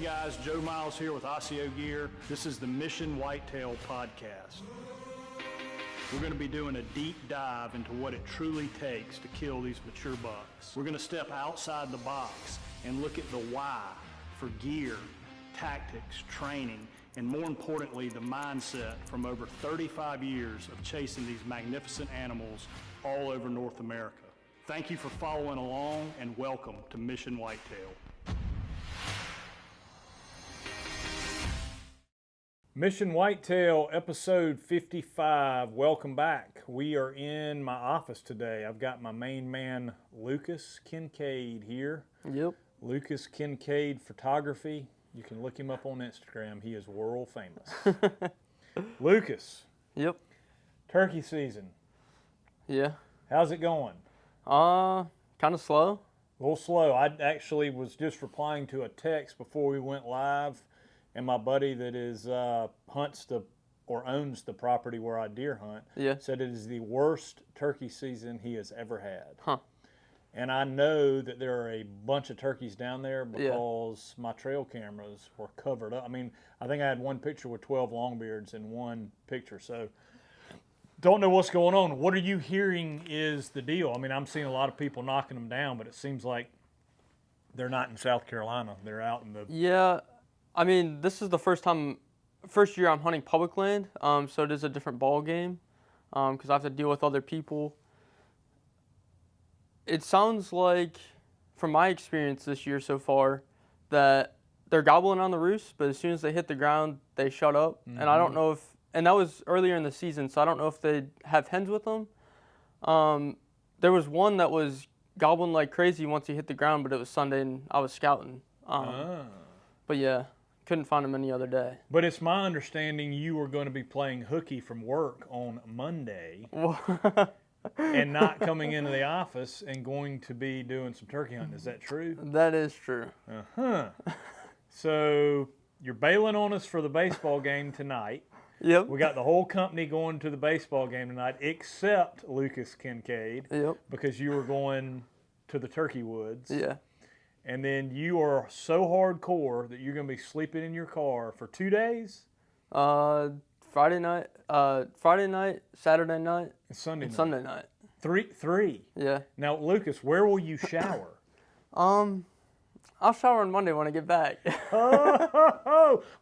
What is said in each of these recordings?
morning, guys. Joe Miles here with Osseo Gear. This is the Mission Whitetail podcast. We're going to be doing a deep dive into what it truly takes to kill these mature bucks. We're going to step outside the box and look at the why for gear, tactics, training, and more importantly, the mindset from over 35 years of chasing these magnificent animals all over North America. Thank you for following along, and welcome to Mission Whitetail. Mission Whitetail, episode 55. Welcome back. We are in my office today. I've got my main man, Lucas Kincaid, here. Yep. Lucas Kincaid Photography. You can look him up on Instagram. He is world famous. Lucas. Yep. Turkey season. Yeah. How's it going? Kind of slow. A little slow. I actually was just replying to a text before we went live, and my buddy that is owns the property where I deer hunt said it is the worst turkey season he has ever had. Huh. And I know that there are a bunch of turkeys down there because my trail cameras were covered up. I mean, I think I had one picture with 12 longbeards in one picture. So don't know what's going on. What are you hearing is the deal? I mean, I'm seeing a lot of people knocking them down, but it seems like they're not in South Carolina. They're out in the... Yeah. I mean, this is the first year I'm hunting public land, so it is a different ball game because I have to deal with other people. It sounds like, from my experience this year so far, that they're gobbling on the roost, but as soon as they hit the ground, they shut up. Mm-hmm. And I don't know if, and that was earlier in the season, so I don't know if they have hens with them. There was one that was gobbling like crazy once he hit the ground, but it was Sunday and I was scouting. But yeah, couldn't find him any other day. But it's my understanding you were going to be playing hooky from work on Monday. And not coming into the office and going to be doing some turkey hunting. Is that true? That is true. So you're bailing on us for the baseball game tonight. Yep. We got the whole company going to the baseball game tonight except Lucas Kincaid. Yep. Because you were going to the turkey woods. Yeah. And then you are so hardcore that you're going to be sleeping in your car for 2 days? Friday night, Saturday night, and Sunday night. Sunday night. Three. Yeah. Now, Lucas, where will you shower? I'll shower on Monday when I get back.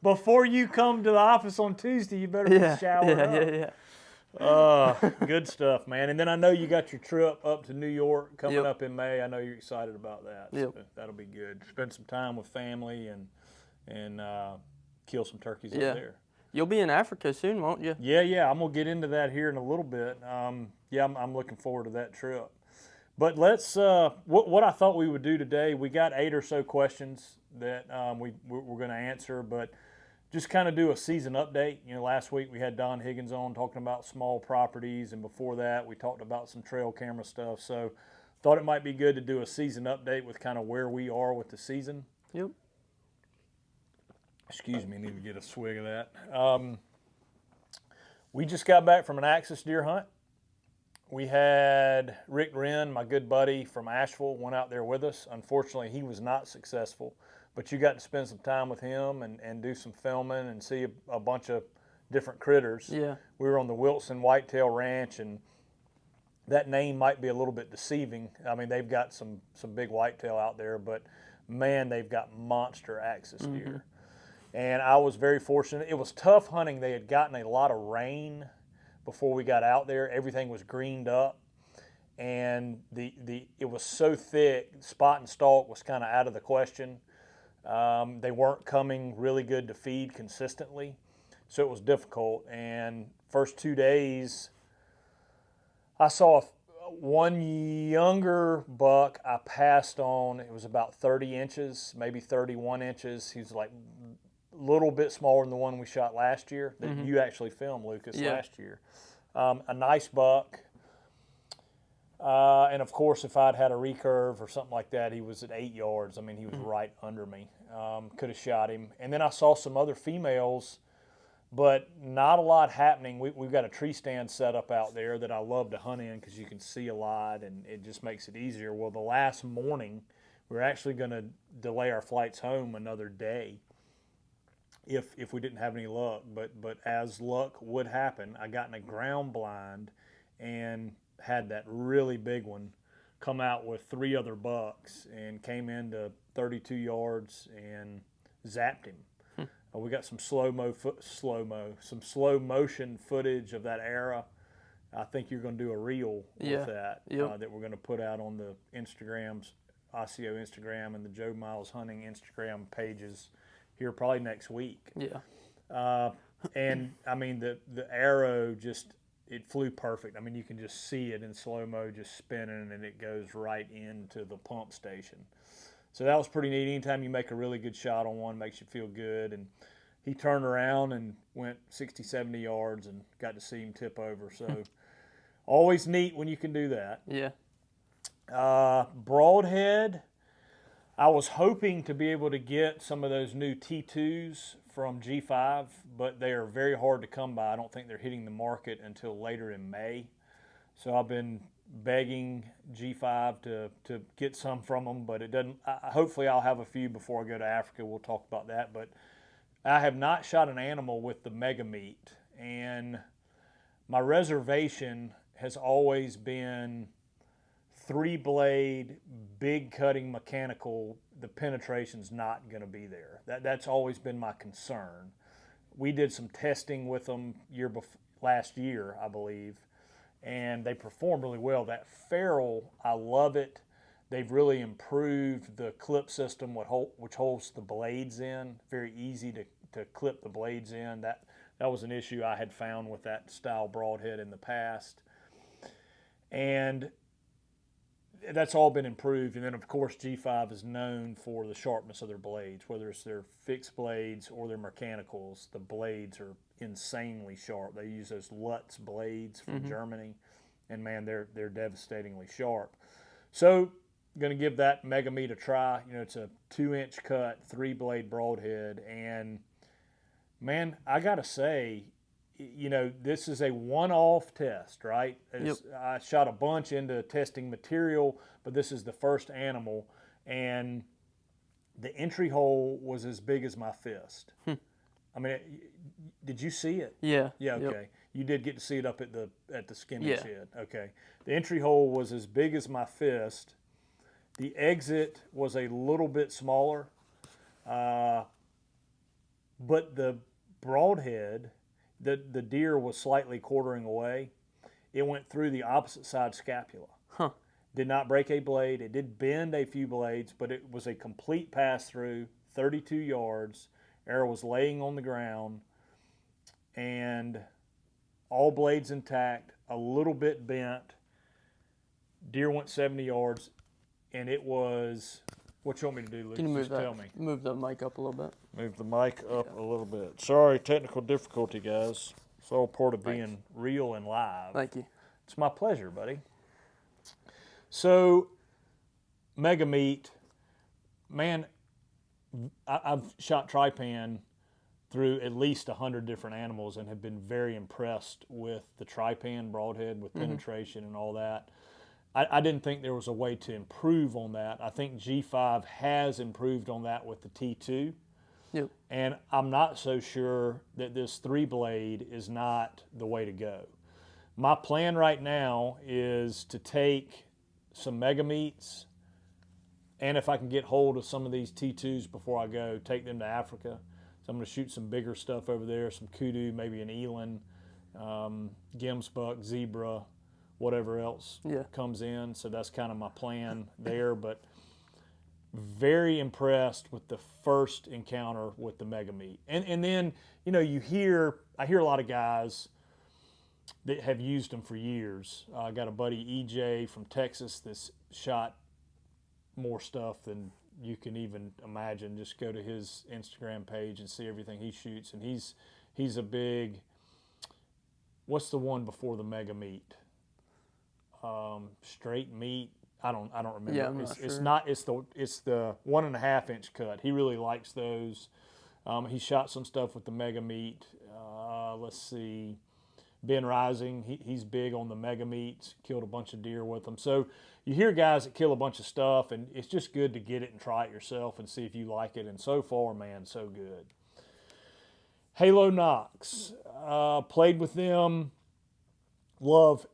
Before you come to the office on Tuesday, you better be showered up. Yeah. Good stuff, man. And then I know you got your trip up to New York coming up in May. I know you're excited about that. Yep. So that'll be good. Spend some time with family and kill some turkeys up there. You'll be in Africa soon, won't you? Yeah. I'm going to get into that here in a little bit. I'm looking forward to that trip. But let's, what I thought we would do today, we got 8 or so questions that we're going to answer, but just kind of do a season update. You know, last week we had Don Higgins on talking about small properties, and before that we talked about some trail camera stuff. So thought it might be good to do a season update with kind of where we are with the season. Yep. Excuse me, need to get a swig of that. We just got back from an axis deer hunt. We had Rick Wren, my good buddy from Asheville, went out there with us. Unfortunately, he was not successful, but you got to spend some time with him and do some filming and see a bunch of different critters. Yeah. We were on the Wilson Whitetail Ranch, and that name might be a little bit deceiving. I mean, they've got some big whitetail out there, but man, they've got monster axis deer. And I was very fortunate. It was tough hunting. They had gotten a lot of rain before we got out there. Everything was greened up, and it was so thick. Spot and stalk was kind of out of the question. They weren't coming really good to feed consistently, so it was difficult. And first 2 days, I saw one younger buck I passed on. It was about 30 inches, maybe 31 inches. He was like little bit smaller than the one we shot last year that you actually filmed, Lucas, last year. A nice buck. And of course, if I'd had a recurve or something like that, he was at 8 yards. I mean, he was right under me. Could have shot him. And then I saw some other females, but not a lot happening. We've got a tree stand set up out there that I love to hunt in because you can see a lot and it just makes it easier. Well, the last morning we're actually going to delay our flights home another day if we didn't have any luck. But as luck would happen, I got in a ground blind and had that really big one come out with 3 other bucks and came into 32 yards and zapped him. We got some slow motion footage of that era. I think you're going to do a reel with that that we're going to put out on the Instagrams, ICO Instagram and the Joe Miles Hunting Instagram pages here probably next week. Yeah. And I mean the arrow just, it flew perfect. I mean, you can just see it in slow-mo just spinning, and it goes right into the pump station. So that was pretty neat. Anytime you make a really good shot on one, makes you feel good. And he turned around and went 60, 70 yards and got to see him tip over. So always neat when you can do that. Yeah. Broadhead, I was hoping to be able to get some of those new T2s from G5, but they are very hard to come by. I don't think they're hitting the market until later in May. So I've been begging G5 to get some from them, but it doesn't. Hopefully I'll have a few before I go to Africa. We'll talk about that. But I have not shot an animal with the Mega Meat, and my reservation has always been 3-blade, big cutting mechanical. The penetration's not going to be there. That's always been my concern. We did some testing with them last year, I believe, and they performed really well. That ferrule, I love it. They've really improved the clip system, which holds the blades in. Very easy to clip the blades in. That was an issue I had found with that style broadhead in the past. And that's all been improved. And then, of course, G5 is known for the sharpness of their blades, whether it's their fixed blades or their mechanicals. The blades are insanely sharp. They use those Lutz blades from Germany, and man, they're devastatingly sharp. So, going to give that Mega Meat a try. You know, it's a 2-inch cut, 3-blade broadhead, and man, I gotta say, you know, this is a one-off test, right? I shot a bunch into testing material, but this is the first animal, and the entry hole was as big as my fist. I mean, did you see it? Yeah. Yeah, okay. You did get to see it up at the skinny shed. Okay. The entry hole was as big as my fist. The exit was a little bit smaller, but the broadhead, the deer was slightly quartering away. It went through the opposite side scapula. Did not break a blade. It did bend a few blades, but it was a complete pass-through, 32 yards. Arrow was laying on the ground, and all blades intact, a little bit bent. Deer went 70 yards, and it was... What you want me to do, Luke? Can you move tell me. Move the mic up a little bit. Move the mic up a little bit. Sorry, technical difficulty, guys. It's all part of being real and live. Thank you. It's my pleasure, buddy. So, Mega Meat, man, I've shot trypan through at least 100 different animals and have been very impressed with the trypan broadhead, with penetration and all that. I didn't think there was a way to improve on that. I think G5 has improved on that with the T2. Yep. And I'm not so sure that this 3-blade is not the way to go. My plan right now is to take some Mega Meats, and if I can get hold of some of these T2s before I go, take them to Africa. So I'm going to shoot some bigger stuff over there, some kudu, maybe an eland, gemsbuck, zebra, whatever else comes in. So that's kind of my plan there. But very impressed with the first encounter with the Mega Meat. And then, you know, I hear a lot of guys that have used them for years. I got a buddy, EJ from Texas, that's shot more stuff than you can even imagine. Just go to his Instagram page and see everything he shoots. And he's a big, what's the one before the Mega Meat? Straight meat. I don't remember. Yeah, I'm not sure. It's the 1.5-inch cut. He really likes those. He shot some stuff with the Mega Meat. Let's see, Ben Rising, he's big on the mega meats, killed a bunch of deer with them. So you hear guys that kill a bunch of stuff, and it's just good to get it and try it yourself and see if you like it. And so far, man, so good. Halo Knox, played with them, love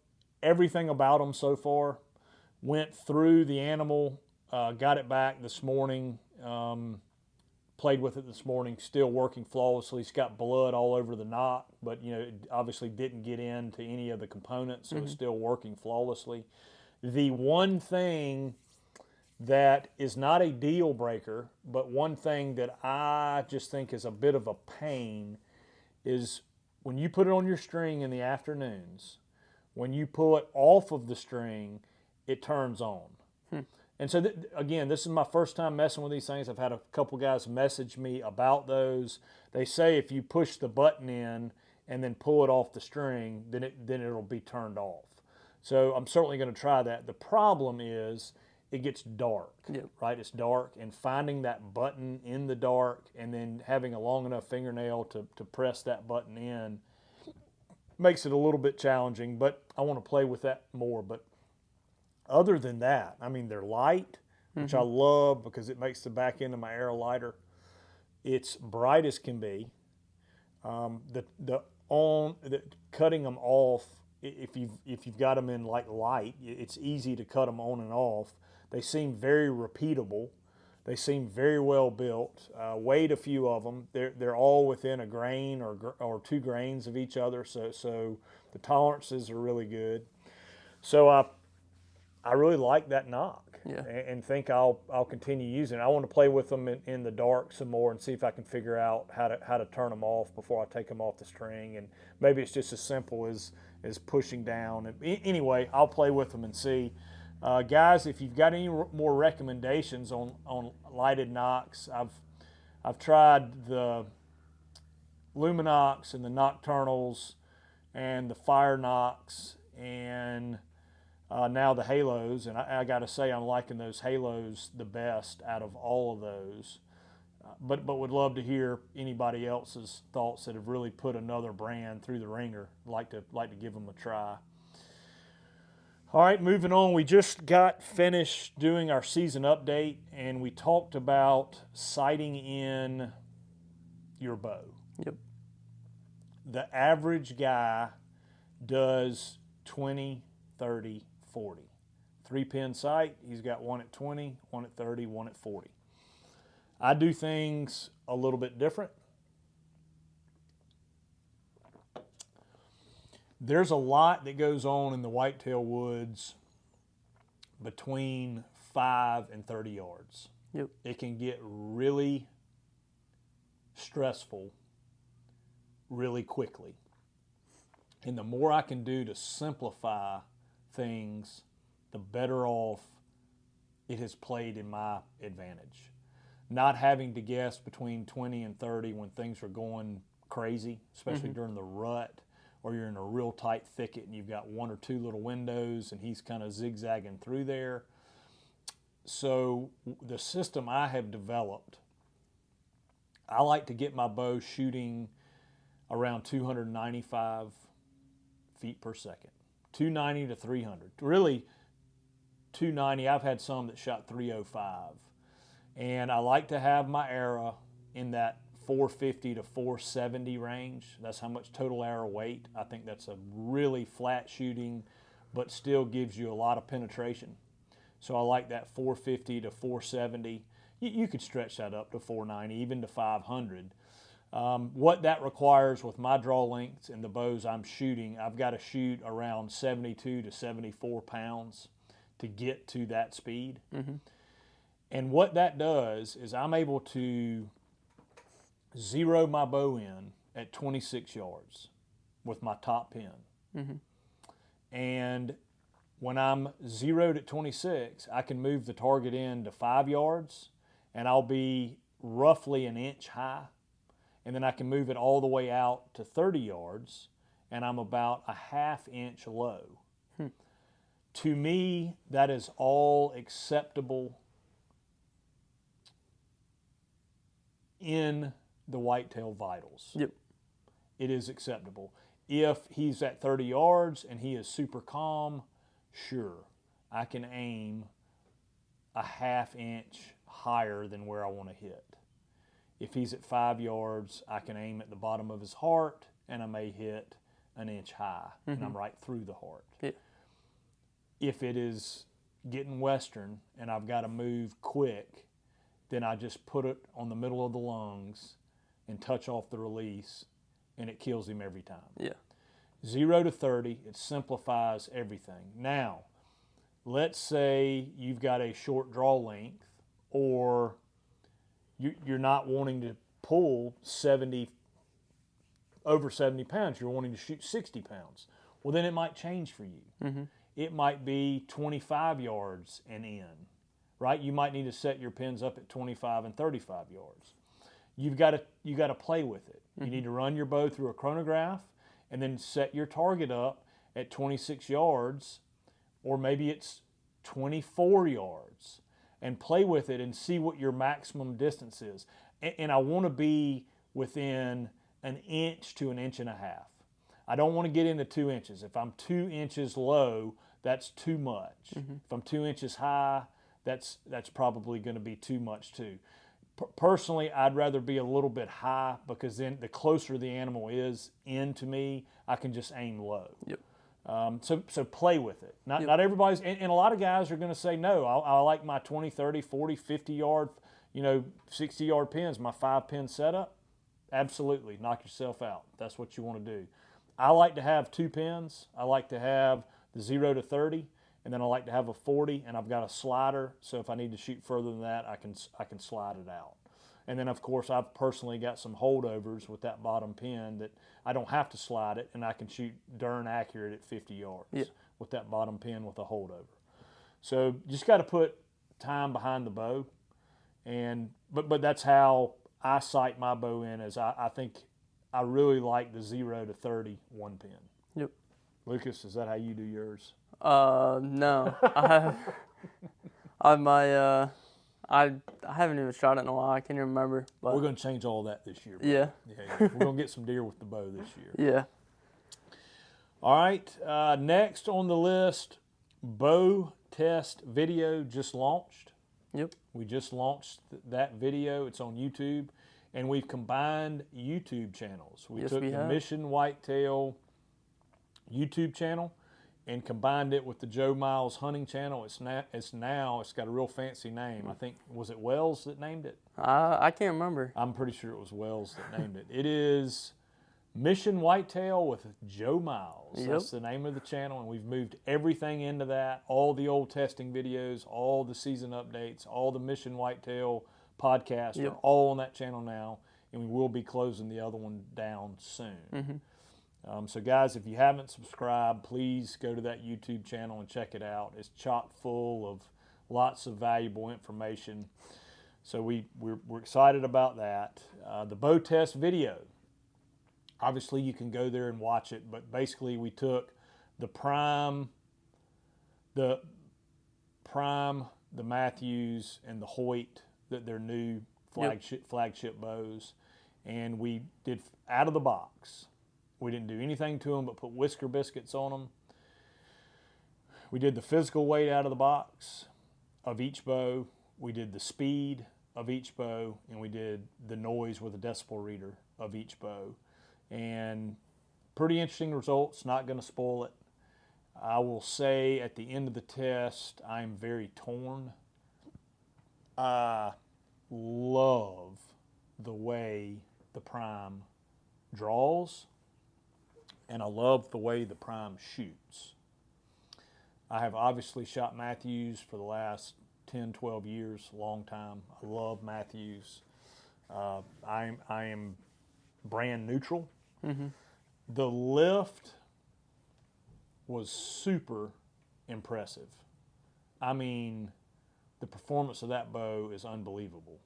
everything about them so far. Went through the animal, got it back this morning, played with it this morning, still working flawlessly. It's got blood all over the knot, but it obviously didn't get into any of the components, so it's still working flawlessly. The one thing that is not a deal breaker, but one thing that I just think is a bit of a pain is when you put it on your string in the afternoons, when you pull it off of the string, it turns on. And so, again, this is my first time messing with these things. I've had a couple guys message me about those. They say if you push the button in and then pull it off the string, then it'll be turned off. So I'm certainly going to try that. The problem is it gets dark, right? It's dark, and finding that button in the dark and then having a long enough fingernail to press that button in makes it a little bit challenging, but I want to play with that more. But other than that, I mean, they're light, which I love because it makes the back end of my arrow lighter. It's bright as can be. Cutting them off, if you've got them in like light, it's easy to cut them on and off. They seem very repeatable. They seem very well built. Weighed a few of them. They're all within a grain or 2 grains of each other. So the tolerances are really good. So I really like that knock, and think I'll continue using it. I want to play with them in the dark some more and see if I can figure out how to turn them off before I take them off the string. And maybe it's just as simple as pushing down. Anyway, I'll play with them and see. Guys, if you've got any more recommendations on lighted knocks, I've tried the Luminox and the Nocturnals and the Fire Knocks and now the Halos, and I got to say I'm liking those Halos the best out of all of those. But would love to hear anybody else's thoughts that have really put another brand through the ringer. Like to give them a try. All right, moving on. We just got finished doing our season update, and we talked about sighting in your bow. Yep. The average guy does 20, 30, 40. 3-pin sight, he's got one at 20, one at 30, one at 40. I do things a little bit different. There's a lot that goes on in the whitetail woods between 5 and 30 yards. Yep. It can get really stressful really quickly. And the more I can do to simplify things, the better off it has played in my advantage. Not having to guess between 20 and 30 when things are going crazy, especially during the rut, or you're in a real tight thicket and you've got 1 or 2 little windows and he's kind of zigzagging through there. So the system I have developed, I like to get my bow shooting around 295 feet per second. 290 to 300. Really, 290. I've had some that shot 305. And I like to have my arrow in that 450 to 470 range. That's how much total arrow weight. I think that's a really flat shooting, but still gives you a lot of penetration. So I like that 450 to 470. You could stretch that up to 490, even to 500. What that requires with my draw lengths and the bows I'm shooting, I've got to shoot around 72 to 74 pounds to get to that speed. And what that does is I'm able to zero my bow in at 26 yards with my top pin. And when I'm zeroed at 26, I can move the target in to 5 yards, and I'll be roughly an inch high. And then I can move it all the way out to 30 yards, and I'm about a half inch low. To me, that is all acceptable in the whitetail vitals. Yep. It is acceptable. If he's at 30 yards and he is super calm, sure, I can aim a half inch higher than where I want to hit. If he's at 5 yards, I can aim at the bottom of his heart, and I may hit an inch high, and I'm right through the heart. Yeah. If it is getting western and I've got to move quick, then I just put it on the middle of the lungs and touch off the release, and it kills him every time. Yeah. 0 to 30, it simplifies everything. Now, let's say you've got a short draw length, or you're not wanting to pull over 70 pounds. You're wanting to shoot 60 pounds. Well, then it might change for you. It might be 25 yards and in, right? You might need to set your pins up at 25 and 35 yards. You got to play with it. You need to run your bow through a chronograph and then set your target up at 26 yards, or maybe it's 24 yards, and play with it and see what your maximum distance is. And I want to be within an inch to an inch and a half. I don't want to get into 2 inches. If I'm 2 inches low, that's too much. If I'm 2 inches high, that's probably going to be too much too. Personally, I'd rather be a little bit high, because then the closer the animal is into me, I can just aim low. Yep. So play with it. Not everybody's, and a lot of guys are going to say, no, I like my 20, 30, 40, 50 yard, 60 yard pins, my 5-pin setup. Absolutely, knock yourself out. That's what you want to do. I like to have 2 pins. I like to have the 0 to 30, and then I like to have a 40, and I've got a slider, so if I need to shoot further than that, I can slide it out. And then, of course, I've personally got some holdovers with that bottom pin that I don't have to slide it, and I can shoot darn accurate at 50 yards with that bottom pin with a holdover. So just got to put time behind the bow, but that's how I sight my bow in. As I think I really like the 0 to 30 1 pin. Yep. Lucas, is that how you do yours? No. I haven't even shot it in a while. I can't even remember. But we're going to change all that this year. Bro. Yeah. We're going to get some deer with the bow this year. Yeah. All right. Next on the list, bow test video just launched. Yep. We just launched that video. It's on YouTube, and we've combined YouTube channels. We took the Mission Whitetail YouTube channel and combined it with the Joe Miles hunting channel. It's got a real fancy name. I think, was it Wells that named it? I can't remember. I'm pretty sure it was Wells that named it. It is Mission Whitetail with Joe Miles. Yep. That's the name of the channel, and we've moved everything into that. All the old testing videos, all the season updates, all the Mission Whitetail podcasts are all on that channel now, and we will be closing the other one down soon. So guys, if you haven't subscribed, please go to that YouTube channel and check it out. It's chock full of lots of valuable information. So we're excited about that. The bow test video, obviously you can go there and watch it, but basically we took the Prime, the Matthews, and the Hoyt, their new flagship bows, and we did out of the box. We didn't do anything to them but put whisker biscuits on them. We did the physical weight out of the box of each bow. We did the speed of each bow, and we did the noise with a decibel reader of each bow. And pretty interesting results, not going to spoil it. I will say at the end of the test, I'm very torn. I love the way the Prime draws, and I love the way the Prime shoots. I have obviously shot Matthews for the last 10, 12 years, long time. I love Matthews. I am brand neutral. The lift was super impressive. I mean, the performance of that bow is unbelievable.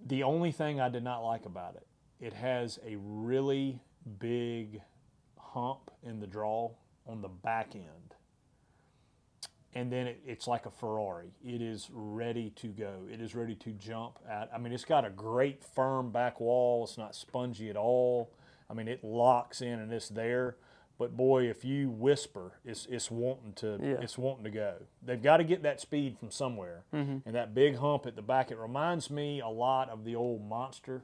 The only thing I did not like about it, it has a really big hump in the draw on the back end. And then it's like a Ferrari. It is ready to go. It is ready to jump at. I mean, it's got a great firm back wall. It's not spongy at all. I mean, it locks in and it's there. But boy, if you whisper, it's wanting to go. They've got to get that speed from somewhere. And that big hump at the back, it reminds me a lot of the old Monster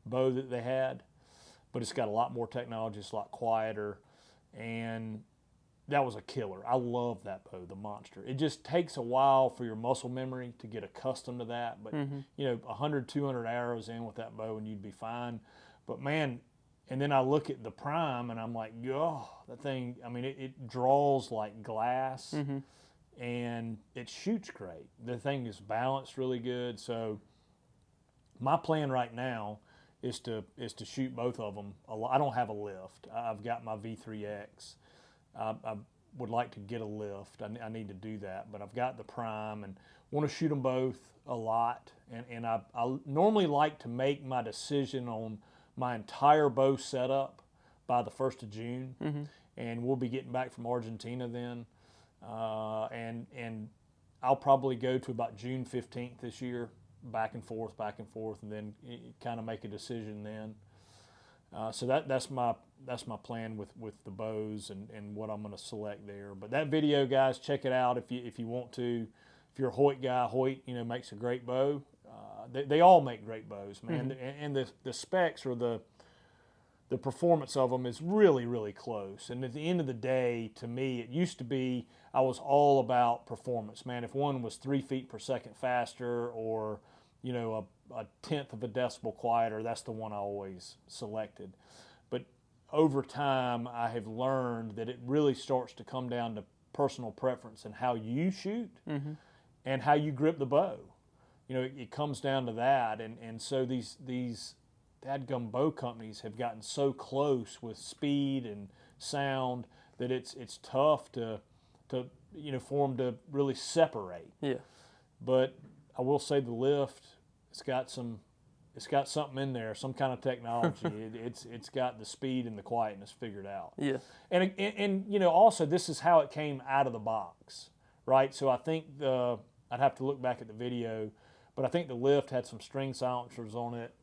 bow that they had, but it's got a lot more technology. It's a lot quieter, and that was a killer. I love that bow, the Monster. It just takes a while for your muscle memory to get accustomed to that, but 100, 200 arrows in with that bow and you'd be fine. But man, and then I look at the Prime and I'm like, oh, that thing, I mean, it draws like glass and it shoots great. The thing is balanced really good. So my plan right now is to shoot both of them. I don't have a lift. I've got my V3X. I would like to get a lift. I need to do that, but I've got the Prime and want to shoot them both a lot. And I normally like to make my decision on my entire bow setup by the 1st of June, and we'll be getting back from Argentina then, and I'll probably go to about June 15th this year, back and forth, and then kind of make a decision then. So that's my plan with the bows and what I'm going to select there. But that video, guys, check it out if you want to. If you're a Hoyt guy, Hoyt makes a great bow. They all make great bows, man, and the specs or the performance of them is really, really close. And at the end of the day, to me, it used to be I was all about performance, man. If one was 3 feet per second faster or a tenth of a decibel quieter, that's the one I always selected. But over time, I have learned that it really starts to come down to personal preference and how you shoot and how you grip the bow. It comes down to that, and so these dadgum bow companies have gotten so close with speed and sound that it's tough to for them to really separate. Yeah. But I will say the lift, it's got something in there, some kind of technology. It's got the speed and the quietness figured out. Yeah. And also this is how it came out of the box, right? So I think I'd have to look back at the video. But I think the lift had some string silencers on it.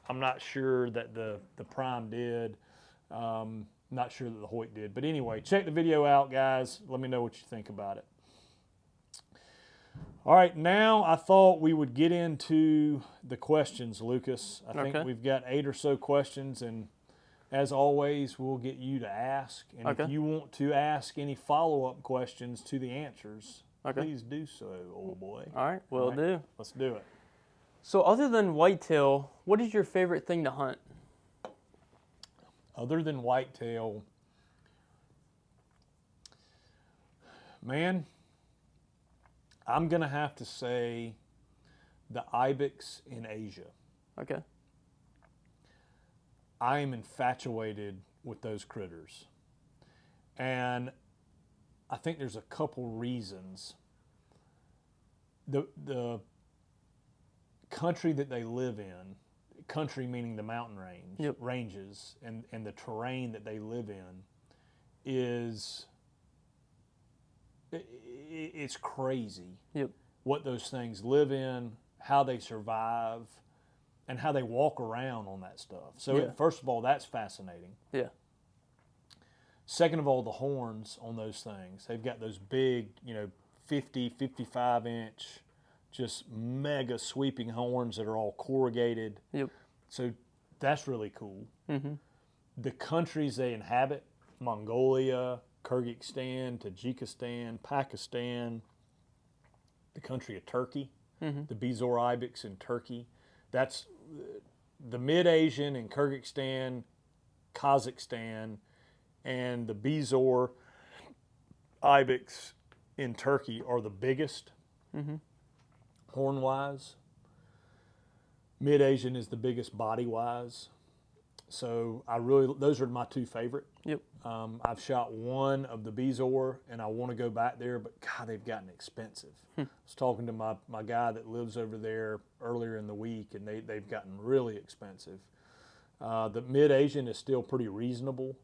I'm not sure that the Prime did. Not sure that the Hoyt did. But anyway, check the video out, guys. Let me know what you think about it. All right, now I thought we would get into the questions, Lucas. I think we've got 8 or so questions, and as always, we'll get you to ask. And if you want to ask any follow-up questions to the answers, please do so, old boy. All right, will do. Let's do it. So other than whitetail, what is your favorite thing to hunt? Other than whitetail, man, I'm going to have to say the ibex in Asia. Okay. I am infatuated with those critters. And I think there's a couple reasons. The country that they live in, country meaning the mountain ranges, and the terrain that they live in it's crazy. Yep. What those things live in, how they survive, and how they walk around on that stuff. So first of all, that's fascinating. Yeah. Second of all, the horns on those things. They've got those big, 50, 55-inch, just mega sweeping horns that are all corrugated. Yep. So that's really cool. Mm-hmm. The countries they inhabit, Mongolia, Kyrgyzstan, Tajikistan, Pakistan, the country of Turkey, the Bezoar ibex in Turkey. That's the Mid-Asian in Kyrgyzstan, Kazakhstan, and the Bezoar ibex in Turkey are the biggest, horn-wise. Mid-Asian is the biggest body-wise. So those are my two favorite. Yep. I've shot one of the Bezoar, and I want to go back there, but God, they've gotten expensive. I was talking to my guy that lives over there earlier in the week, and they've gotten really expensive. The Mid-Asian is still pretty reasonable,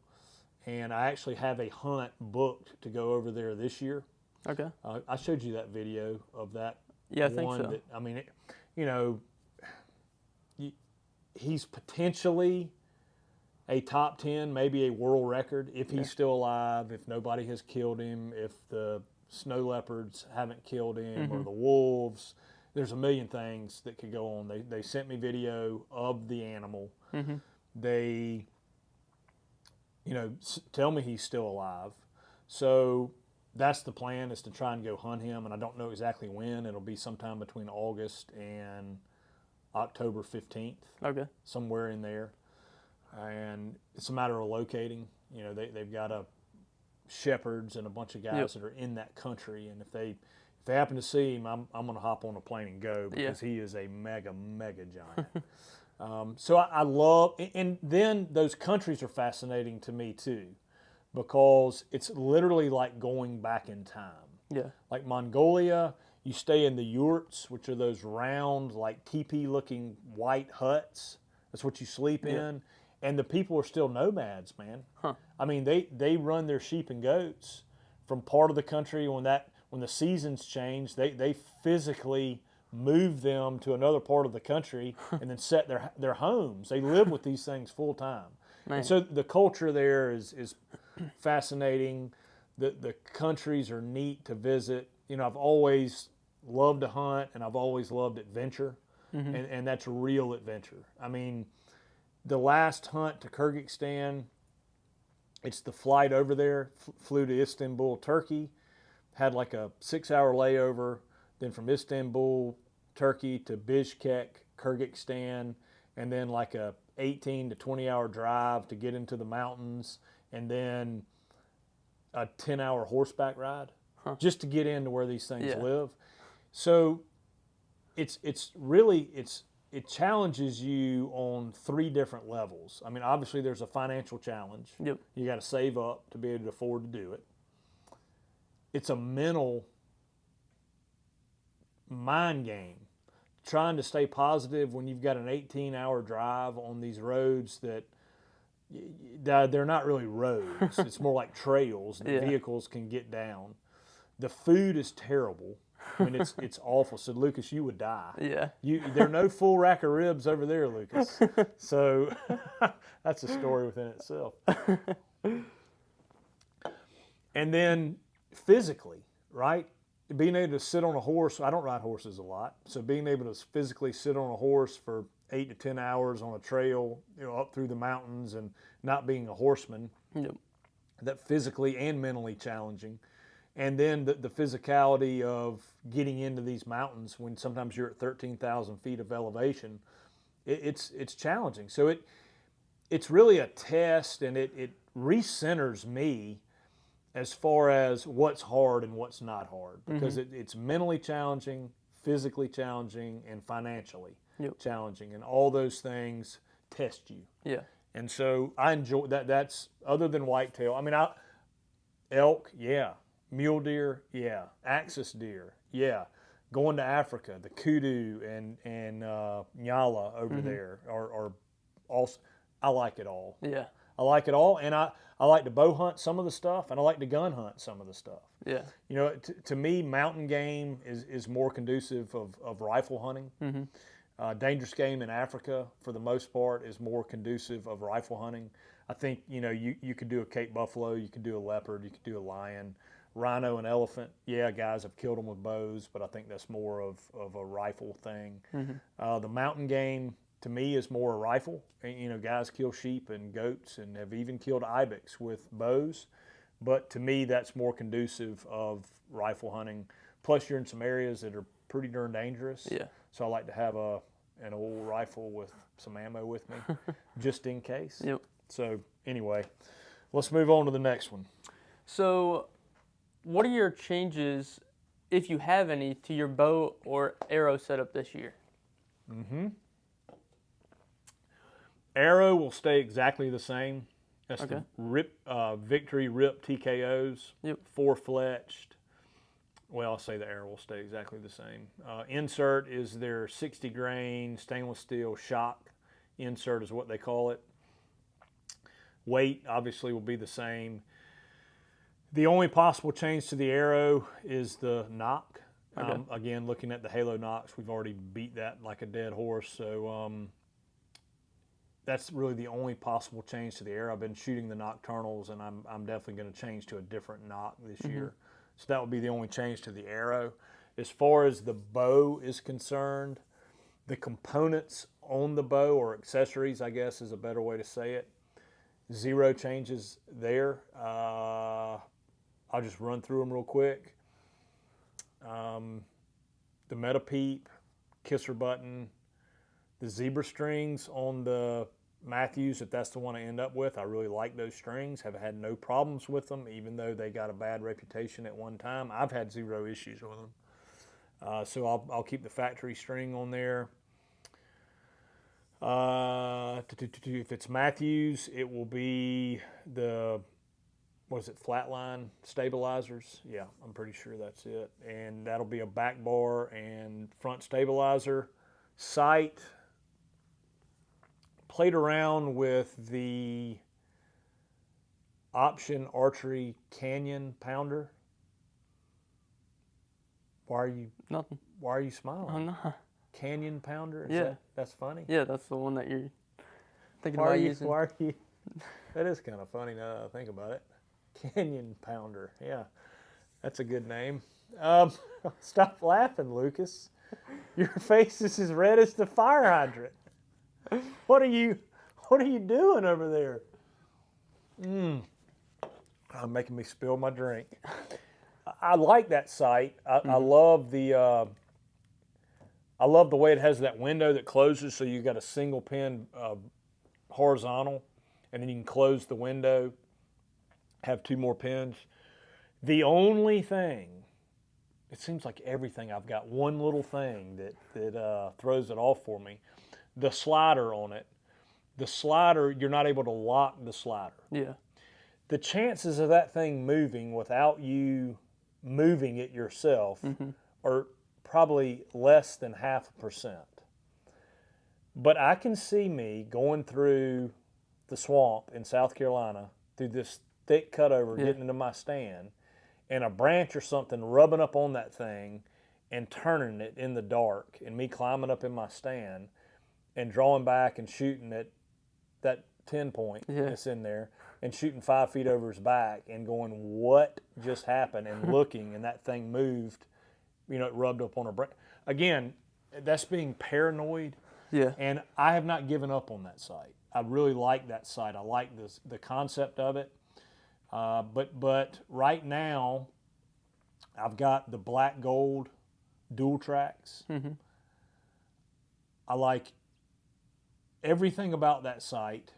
and I actually have a hunt booked to go over there this year. Okay. I showed you that video of that. Yeah, I think so. He's potentially a top 10, maybe a world record if he's still alive, if nobody has killed him, if the snow leopards haven't killed him or the wolves. There's a million things that could go on. They sent me video of the animal. They, tell me he's still alive. So that's the plan, is to try and go hunt him, and I don't know exactly when. It'll be sometime between August and October 15th. Okay. Somewhere in there. And it's a matter of locating. They've got shepherds and a bunch of guys that are in that country, and if they happen to see him, I'm going to hop on a plane and go, because he is a mega giant. So I love, and then those countries are fascinating to me too, because it's literally like going back in time. Yeah. Like Mongolia, you stay in the yurts, which are those round, like teepee-looking white huts. That's what you sleep in. And the people are still nomads, man. I mean, they run their sheep and goats from part of the country. When the seasons change, they physically move them to another part of the country and then set their homes. They live with these things full time. And so the culture there is fascinating. The countries are neat to visit. I've always loved to hunt, and I've always loved adventure, and that's real adventure. I mean, the last hunt to Kyrgyzstan, it's the flight over there, flew to Istanbul, Turkey, had like a 6-hour layover, then from Istanbul, Turkey to Bishkek, Kyrgyzstan, and then like a 18 to 20-hour drive to get into the mountains, and then a 10-hour horseback ride just to get into where these things live. So it challenges you on 3 different levels. I mean, obviously there's a financial challenge. Yep. You got to save up to be able to afford to do it. It's a mental mind game, trying to stay positive when you've got an 18-hour drive on these roads that they're not really roads. It's more like trails that vehicles can get down. The food is terrible. I mean, it's awful. So, Lucas, you would die. Yeah. There are no full rack of ribs over there, Lucas. So that's a story within itself. And then physically, right? Being able to sit on a horse. I don't ride horses a lot. So being able to physically sit on a horse for 8 to 10 hours on a trail, up through the mountains, and not being a horseman, that physically and mentally challenging. And then the physicality of getting into these mountains when sometimes you're at 13,000 feet of elevation, it's challenging. So it's really a test, and it recenters me as far as what's hard and what's not hard, because it's mentally challenging, physically challenging, and financially challenging, and all those things test you. Yeah. And so I enjoy that. That's other than whitetail. I mean, elk, mule deer, axis deer, going to Africa, the kudu and nyala over there are also. I like it all. Yeah. I like it all, and I like to bow hunt some of the stuff, and I like to gun hunt some of the stuff. Yeah. To me, mountain game is more conducive of rifle hunting. Dangerous game in Africa, for the most part, is more conducive of rifle hunting. I think, you could do a Cape buffalo, you could do a leopard, you could do a lion, rhino and elephant. Yeah, guys have killed them with bows, but I think that's more of a rifle thing. The mountain game, to me, is more a rifle. And, guys kill sheep and goats and have even killed ibex with bows. But to me, that's more conducive of rifle hunting. Plus, you're in some areas that are pretty darn dangerous. Yeah. So I like to have an old rifle with some ammo with me, just in case. Yep. So anyway, let's move on to the next one. So what are your changes, if you have any, to your bow or arrow setup this year? Arrow will stay exactly the same. That's Okay. the Victory Rip TKOs, 4-fletched. Well, I'll say the arrow will stay exactly the same. Insert is their 60 grain stainless steel shock insert is what they call it. Weight obviously will be the same. The only possible change to the arrow is the knock. Okay. Again, looking at the Halo knocks, we've already beat that like a dead horse. So that's really the only possible change to the arrow. I've been shooting the nocturnals, and I'm definitely going to change to a different nock this year. So that would be the only change to the arrow. As far as the bow is concerned, the components on the bow, or accessories, I guess is a better way to say it, 0 changes there. I'll just run through them real quick. The Meta Peep, Kisser button, the zebra strings on the Matthews, if that's the one I end up with. I really like those strings, have had no problems with them, even though they got a bad reputation at one time. I've had 0 issues with them. So I'll keep the factory string on there. If it's Matthews, it will be the, flatline stabilizers? Yeah, I'm pretty sure that's it. And that'll be a back bar and front stabilizer. Sight, played around with the Option Archery Canyon Pounder. Why are you smiling? I'm not. Canyon Pounder? That's funny? Yeah, that's the one that you're thinking Why about are you, using. why are you, that is kind of funny now that I think about it. Canyon Pounder, yeah. That's a good name. Stop laughing, Lucas. Your face is as red as the fire hydrant. What are you doing over there? Making me spill my drink. I like that sight. I love the way it has that window that closes, so you got a single pin horizontal, and then you can close the window, have 2 more pins. The only thing, it seems like everything I've got one little thing that throws it off for me. The slider on it. The slider, you're not able to lock the slider. Yeah. The chances of that thing moving without you moving it yourself are probably less than 0.5%. But I can see me going through the swamp in South Carolina, through this thick cutover, getting into my stand, and a branch or something rubbing up on that thing and turning it in the dark, and me climbing up in my stand and drawing back and shooting at that 10 point that's in there, and shooting 5 feet over his back and going, what just happened? And looking, and that thing moved, it rubbed up on a branch. Again, that's being paranoid. Yeah. And I have not given up on that site. I really like that site. I like the concept of it. But right now, I've got the black gold dual tracks. I like everything about that site.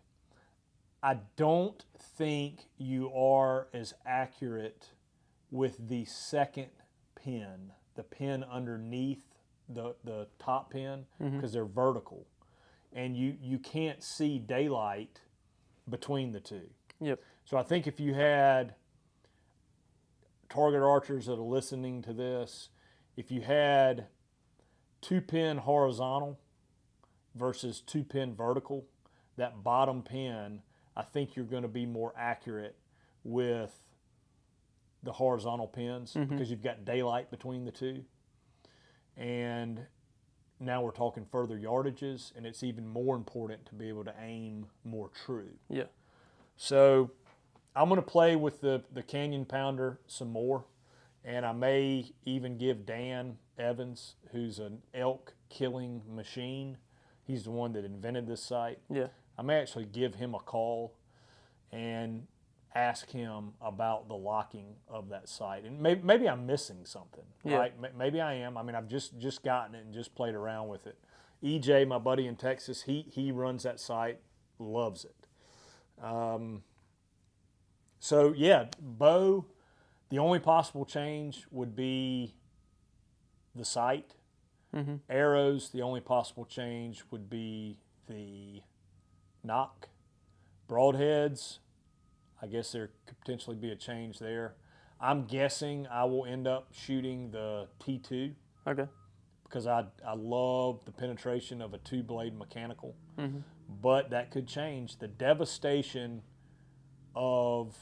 I don't think you are as accurate with the second pin, the pin underneath the top pin, because they're vertical, and you can't see daylight between the two. Yep. So I think if you had target archers that are listening to this, if you had 2-pin horizontal versus 2-pin vertical, that bottom pin, I think you're going to be more accurate with the horizontal pins because you've got daylight between the two. And now we're talking further yardages, and it's even more important to be able to aim more true. Yeah. So I'm going to play with the Canyon Pounder some more, and I may even give Dan Evans, who's an elk killing machine, he's the one that invented this site. Yeah. I may actually give him a call and ask him about the locking of that site. And maybe I'm missing something, right? Maybe I am. I mean, I've just gotten it and just played around with it. EJ, my buddy in Texas, he runs that site, loves it. So, yeah, bow, the only possible change would be the sight. Arrows, the only possible change would be the nock. Broadheads, I guess there could potentially be a change there. I'm guessing I will end up shooting the T2. Okay. Because I love the penetration of a 2-blade mechanical. But that could change. The devastation of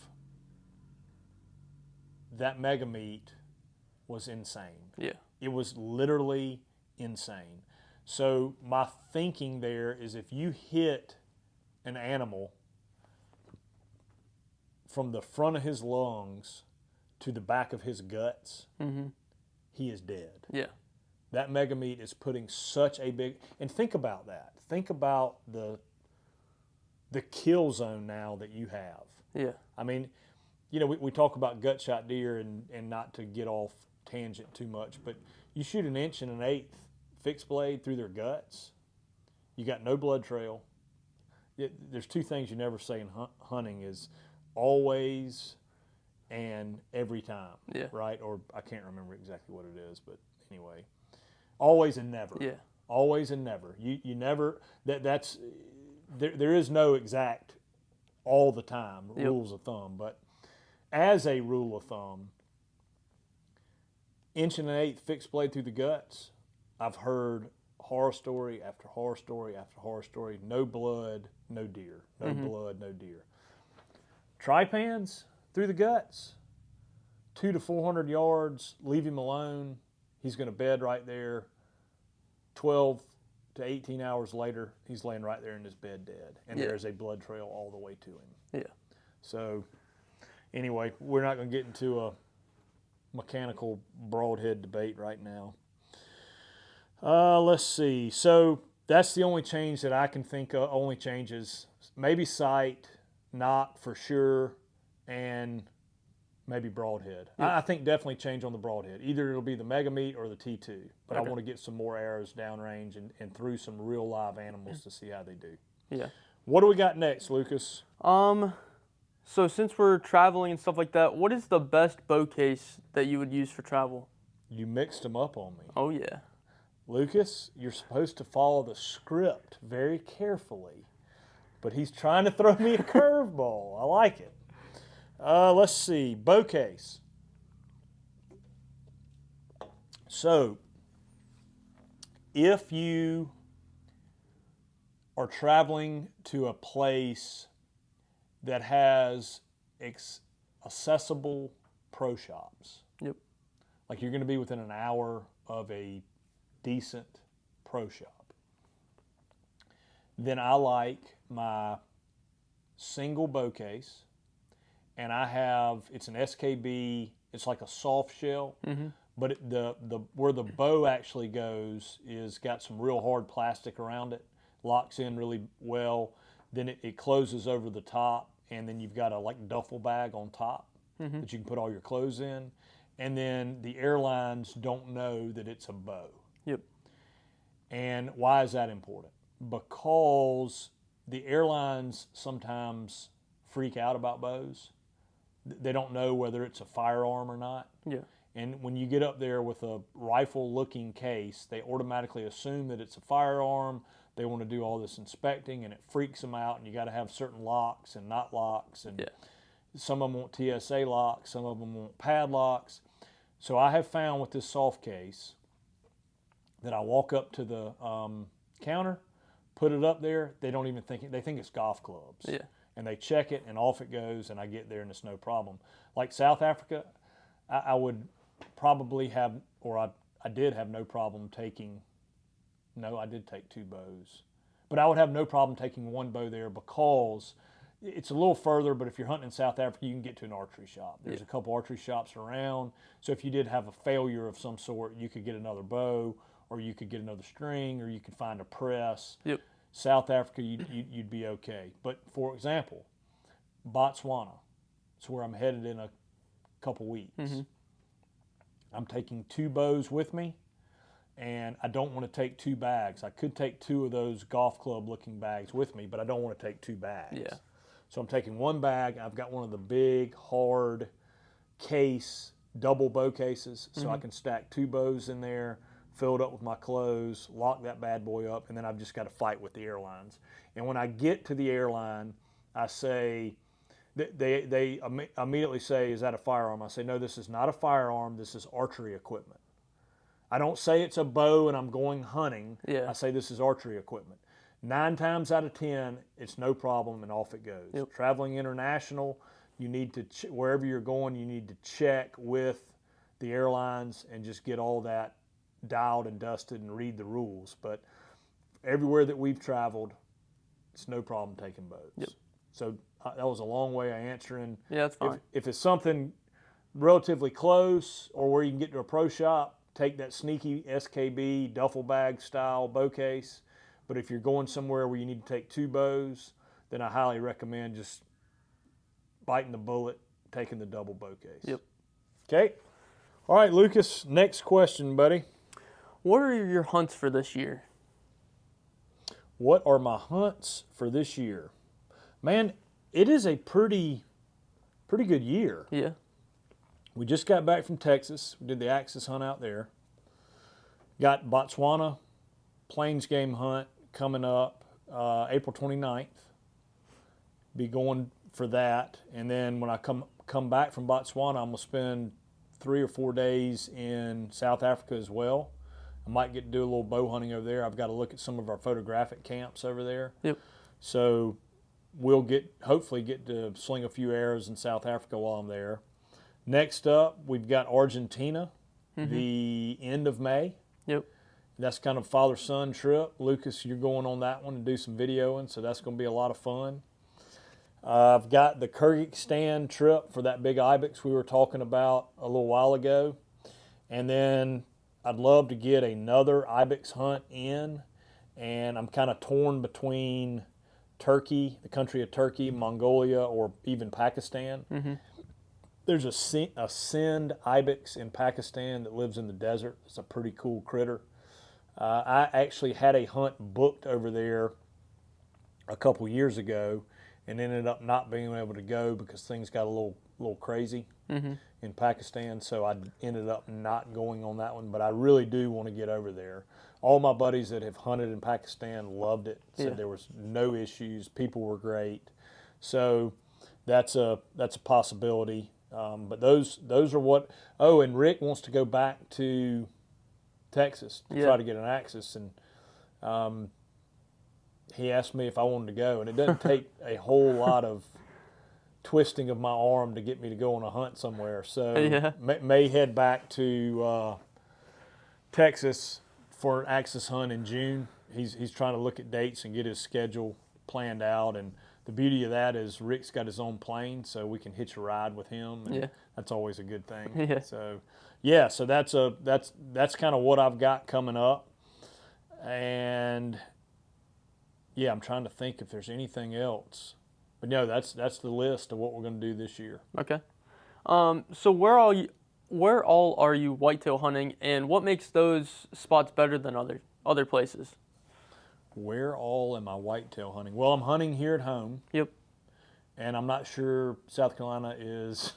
that mega meet was insane. Yeah. It was literally insane. So my thinking there is if you hit an animal from the front of his lungs to the back of his guts, he is dead. Yeah. That mega meat is putting such a big, and think about that. Think about the kill zone now that you have. Yeah. I mean, you know, we talk about gut shot deer and not to get off tangent too much, but you shoot 1 1/8 fixed blade through their guts, you got no blood trail. There's two things you never say in hunting is always and every time, Yeah. right? Or I can't remember exactly what it is, but anyway, always and never. Yeah. Always and never. You never, that's, there is no exact all the time rules of thumb, but as a rule of thumb, 1 1/8 fixed blade through the guts, I've heard horror story after horror story after horror story, no blood, no deer, no blood, no deer. Tripans through the guts, 200 to 400 yards, leave him alone, he's going to bed right there. 12 to 18 hours later, he's laying right there in his bed dead, and there's a blood trail all the way to him. Yeah. So anyway, we're not going to get into a mechanical broadhead debate right now. Let's see. So that's the only change that I can think of. Only changes, maybe sight, not for sure, and maybe broadhead. I think definitely change on the broadhead. Either it'll be the mega meat or the T2. But I want to get some more arrows downrange and through some real live animals to see how they do. Yeah. What do we got next, Lucas? So since we're traveling and stuff like that, what is the best bow case that you would use for travel? You mixed them up on me. Oh, yeah. Lucas, you're supposed to follow the script very carefully, but he's trying to throw me a curveball. I like it. Let's see, bow case. So, if you are traveling to a place that has accessible pro shops, Yep. like you're going to be within an hour of a decent pro shop, then I like my single bow case, and I have, it's an SKB, it's like a soft shell, but where the bow actually goes is got some real hard plastic around it, locks in really well, then it closes over the top, and then you've got a like duffel bag on top that you can put all your clothes in, and then the airlines don't know that it's a bow. Yep. And why is that important? Because the airlines sometimes freak out about bows. They don't know whether it's a firearm or not. Yeah. And when you get up there with a rifle-looking case, they automatically assume that it's a firearm. They want to do all this inspecting, and it freaks them out. And you got to have certain locks and not locks. And some of them want TSA locks, some of them want padlocks. So I have found with this soft case that I walk up to the counter, put it up there. They don't even think it. They think it's golf clubs. Yeah. And they check it, and off it goes, and I get there, and it's no problem. Like South Africa, I would probably have, or I did have no problem taking, no, I did take 2 bows. But I would have no problem taking 1 bow there because it's a little further, but if you're hunting in South Africa, you can get to an archery shop. There's a couple archery shops around, so if you did have a failure of some sort, you could get another bow, or you could get another string, or you could find a press. Yep. South Africa, you'd be okay. But for example, Botswana, it's where I'm headed in a couple weeks. I'm taking 2 bows with me, and I don't want to take 2 bags. I could take 2 of those golf club looking bags with me, but I don't want to take 2 bags. Yeah. So I'm taking 1 bag. I've got one of the big, hard case, double bow cases, so I can stack 2 bows in there, fill it up with my clothes, lock that bad boy up, and then I've just got to fight with the airlines. And when I get to the airline, I say, they immediately say, is that a firearm? I say, no, this is not a firearm. This is archery equipment. I don't say it's a bow and I'm going hunting. Yeah. I say this is archery equipment. 9 times out of 10, it's no problem, and off it goes. Yep. Traveling international, you need to, wherever you're going, you need to check with the airlines and just get all that dialed and dusted and read the rules. But everywhere that we've traveled, it's no problem taking bows. Yep. So that was a long way of answering. Yeah, that's fine. If it's something relatively close or where you can get to a pro shop, take that sneaky SKB duffel bag style bow case. But if you're going somewhere where you need to take 2 bows, then I highly recommend just biting the bullet, taking the double bow case. Yep. Okay. All right, Lucas, next question, buddy. What are your hunts for this year? What are my hunts for this year? Man, it is a pretty good year. Yeah. We just got back from Texas. We did the Axis hunt out there. Got Botswana Plains game hunt coming up April 29th. Be going for that. And then when I come back from Botswana, I'm going to spend 3 or 4 days in South Africa as well. I might get to do a little bow hunting over there. I've got to look at some of our photographic camps over there. Yep. So we'll hopefully get to sling a few arrows in South Africa while I'm there. Next up, we've got Argentina, the end of May. Yep. That's kind of father-son trip. Lucas, you're going on that one and do some videoing, so that's going to be a lot of fun. I've got the Kyrgyzstan trip for that big ibex we were talking about a little while ago. And then I'd love to get another ibex hunt in, and I'm kind of torn between Turkey, the country of Turkey, Mongolia, or even Pakistan. There's a Sind ibex in Pakistan that lives in the desert. It's a pretty cool critter. I actually had a hunt booked over there a couple years ago and ended up not being able to go because things got a little crazy in Pakistan. So I ended up not going on that one, but I really do want to get over there. All my buddies that have hunted in Pakistan loved it, said there was no issues, people were great. So that's a possibility. But those are what. Oh, and Rick wants to go back to Texas to try to get an Axis, and he asked me if I wanted to go, and it doesn't take a whole lot of twisting of my arm to get me to go on a hunt somewhere. So may head back to Texas for an Axis hunt in June. He's trying to look at dates and get his schedule planned out, and the beauty of that is Rick's got his own plane, so we can hitch a ride with him. And that's always a good thing. So that's kind of what I've got coming up. And yeah, I'm trying to think if there's anything else. But no, that's the list of what we're going to do this year. Okay. So where all are you whitetail hunting, and what makes those spots better than other places? Where all am I whitetail hunting? Well, I'm hunting here at home. Yep. And I'm not sure South Carolina is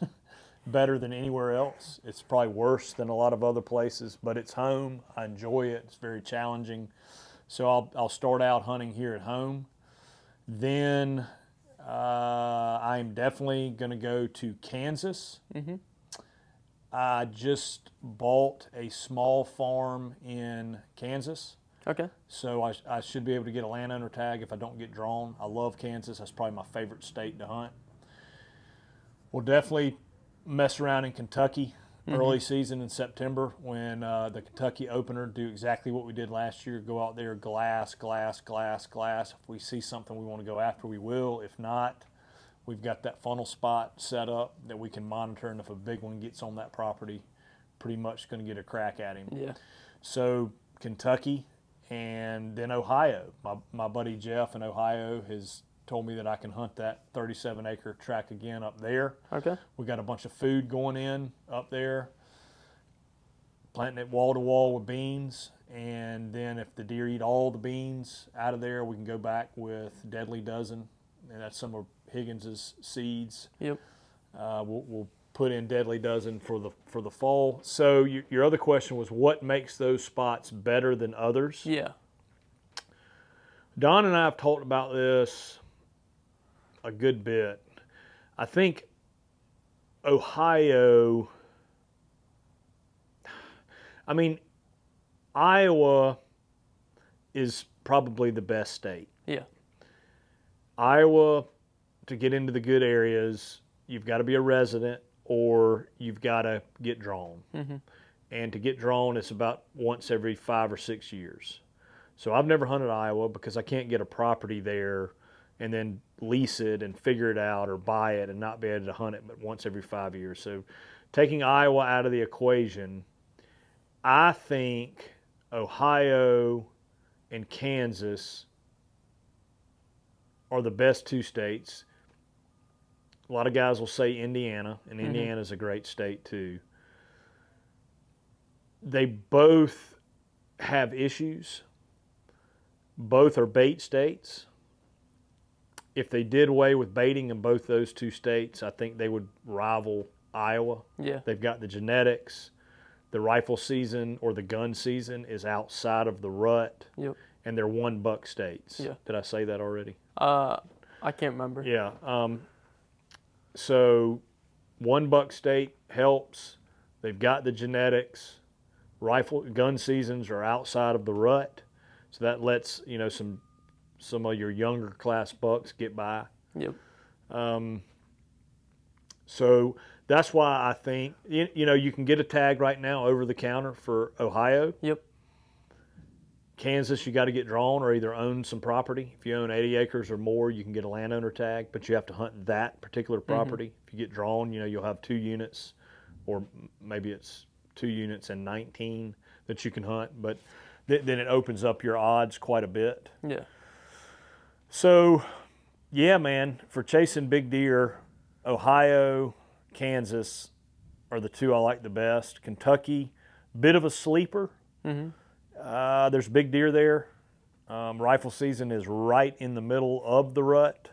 better than anywhere else. It's probably worse than a lot of other places, but it's home. I enjoy it. It's very challenging. So I'll start out hunting here at home. Then I'm definitely going to go to Kansas. I just bought a small farm in Kansas. Okay. So I should be able to get a landowner tag if I don't get drawn. I love Kansas. That's probably my favorite state to hunt. We'll definitely mess around in Kentucky early season in September when the Kentucky opener, do exactly what we did last year. Go out there, glass. If we see something we want to go after, we will. If not, we've got that funnel spot set up that we can monitor, and if a big one gets on that property, pretty much going to get a crack at him. Yeah. So Kentucky. And then Ohio. My buddy Jeff in Ohio has told me that I can hunt that 37-acre tract again up there. Okay. We got a bunch of food going in up there, planting it wall to wall with beans. And then if the deer eat all the beans out of there, we can go back with Deadly Dozen, and that's some of Higgins's seeds. Yep. We'll put in Deadly Dozen for the fall. So your other question was, what makes those spots better than others? Yeah. Don and I have talked about this a good bit. I think Ohio, Iowa is probably the best state. Yeah. Iowa, to get into the good areas, you've got to be a resident, or you've got to get drawn. And to get drawn, it's about once every 5 or 6 years. So I've never hunted Iowa because I can't get a property there and then lease it and figure it out or buy it and not be able to hunt it but once every 5 years. So taking Iowa out of the equation, I think Ohio and Kansas are the best 2 states. A lot of guys will say Indiana, and Indiana's a great state too. They both have issues. Both are bait states. If they did away with baiting in both those 2 states, I think they would rival Iowa. Yeah. They've got the genetics. The rifle season or the gun season is outside of the rut. Yep. And they're 1 buck states. Yeah. Did I say that already? I can't remember. Yeah. So 1 buck state helps. They've got the genetics. Rifle gun seasons are outside of the rut, so that lets some of your younger class bucks get by. Yep. So that's why I think you can get a tag right now over the counter for Ohio. Yep. Kansas, you got to get drawn or either own some property. If you own 80 acres or more, you can get a landowner tag, but you have to hunt that particular property. If you get drawn, you'll have 2 units, or maybe it's 2 units and 19 that you can hunt, but then it opens up your odds quite a bit. Yeah. So, yeah, man, for chasing big deer, Ohio, Kansas are the 2 I like the best. Kentucky, bit of a sleeper. There's big deer there. Rifle season is right in the middle of the rut,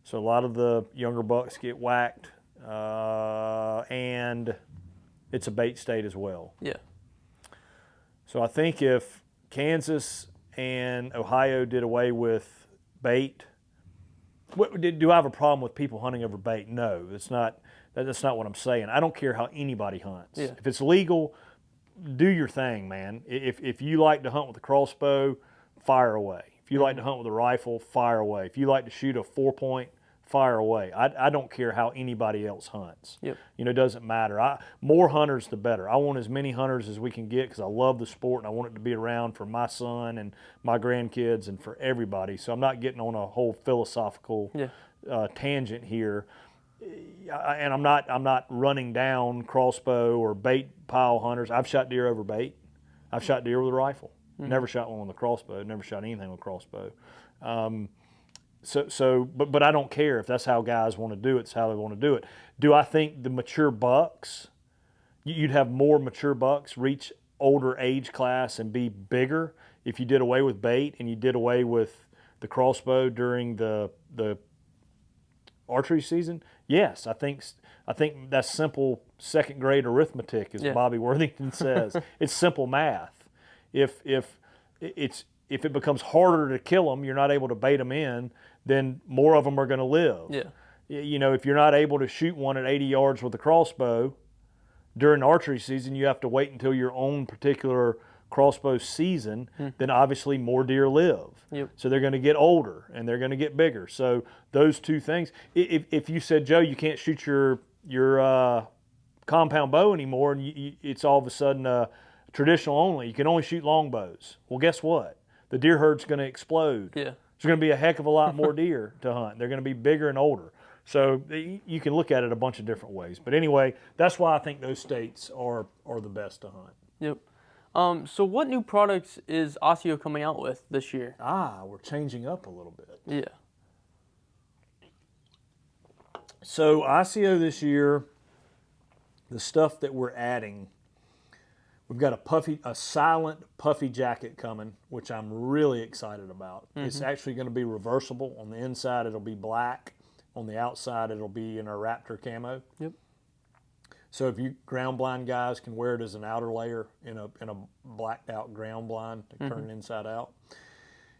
so a lot of the younger bucks get whacked, and it's a bait state as well. Yeah. So I think if Kansas and Ohio did away with bait, do I have a problem with people hunting over bait? No, that's not what I'm saying. I don't care how anybody hunts. Yeah. If it's legal, do your thing, man. If you like to hunt with a crossbow, fire away. If you like to hunt with a rifle, fire away. If you like to shoot a 4-point, fire away. I don't care how anybody else hunts. Yep. It doesn't matter. More hunters, the better. I want as many hunters as we can get because I love the sport and I want it to be around for my son and my grandkids and for everybody. So I'm not getting on a whole philosophical tangent here. And I'm not running down crossbow or bait pile hunters. I've shot deer over bait. I've shot deer with a rifle. Never shot one with a crossbow. Never shot anything with a crossbow. But I don't care if that's how guys want to do it. It's how they want to do it. Do I think the mature bucks, you'd have more mature bucks reach older age class and be bigger if you did away with bait and you did away with the crossbow during the archery season? Yes, I think that's simple 2nd grade arithmetic, as Bobby Worthington says. It's simple math. If it becomes harder to kill them, you're not able to bait them in, then more of them are going to live. Yeah. If you're not able to shoot one at 80 yards with a crossbow during archery season, you have to wait until your own particular crossbow season, then obviously more deer live. Yep. So they're going to get older and they're going to get bigger. So those 2 things. If you said, Joe, you can't shoot your compound bow anymore, and it's all of a sudden traditional only, you can only shoot longbows. Well, guess what? The deer herd's going to explode. Yeah. There's going to be a heck of a lot more deer to hunt. They're going to be bigger and older. So you can look at it a bunch of different ways. But anyway, that's why I think those states are the best to hunt. Yep. So what new products is Osseo coming out with this year? We're changing up a little bit. Yeah. So Osseo this year, the stuff that we're adding, we've got a silent puffy jacket coming, which I'm really excited about. It's actually going to be reversible. On the inside, it'll be black. On the outside, it'll be in our Raptor camo. Yep. So if you ground blind guys can wear it as an outer layer in a blacked out ground blind to turn it inside out.